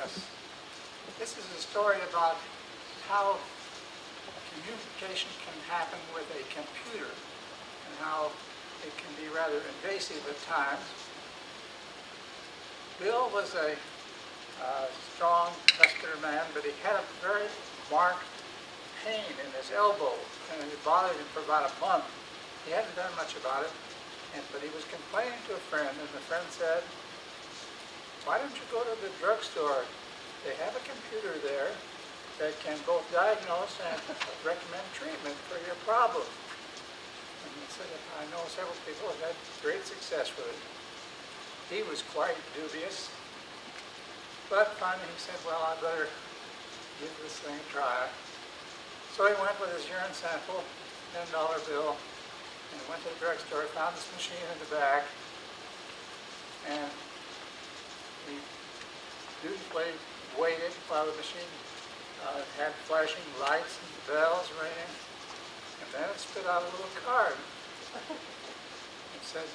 Yes. This is a story about how communication can happen with a computer and how it can be rather invasive at times. Bill was a strong, muscular man, but he had a very marked pain in his elbow, and it bothered him for about a month. He hadn't done much about it, but he was complaining to a friend, and the friend said, "Why don't you go to the drugstore? They have a computer there that can both diagnose and recommend treatment for your problem." And he said, "I know several people have had great success with it." He was quite dubious, but finally he said, "Well, I better give this thing a try." So he went with his urine sample, $10 bill, and went to the drugstore, found this machine in the back, and he dutifully waited while the machine had flashing lights and bells ringing, and then it spit out a little card. It said,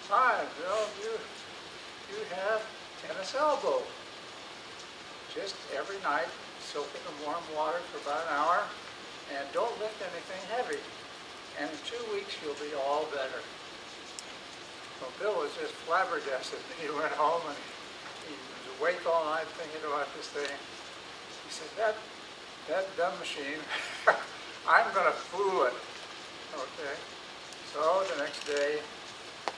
"Hi, Bill, you have tennis elbow. Just every night, soak it in warm water for about an hour, and don't lift anything heavy. And in 2 weeks, you'll be all better." Well, Bill was just flabbergasted. He went home and he was awake all night thinking about this thing. He said, that dumb machine, I'm going to fool it. Okay. So the next day,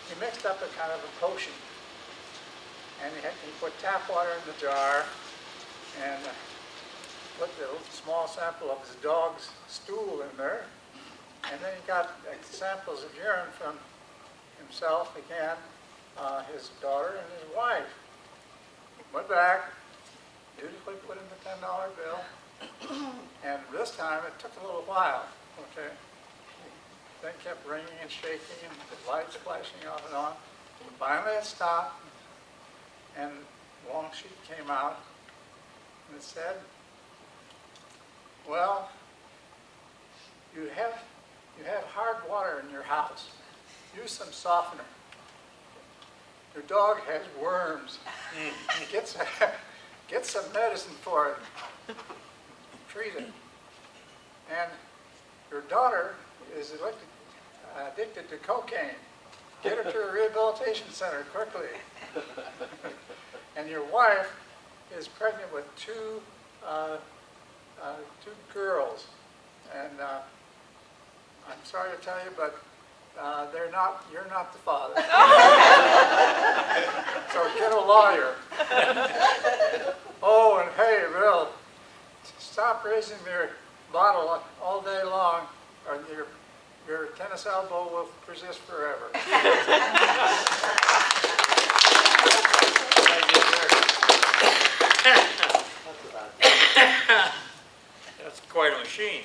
he mixed up a kind of a potion. And he put tap water in the jar and put a small sample of his dog's stool in there. And then he got samples of urine from himself again, his daughter, and his wife. Went back, dutifully put in the $10 bill, and this time it took a little while, okay? The thing kept ringing and shaking, and the lights flashing off and on. Finally it stopped, and a long sheet came out, and it said, "Well, you have hard water in your house. Use some softener. Your dog has worms. Get some medicine for it. Treat it. And your daughter is addicted to cocaine. Get her to a rehabilitation center quickly. And your wife is pregnant with two girls. And I'm sorry to tell you, but you're not the father. So get a lawyer." Oh, and hey, Bill, stop raising your bottle all day long, or your tennis elbow will persist forever. That's quite a machine.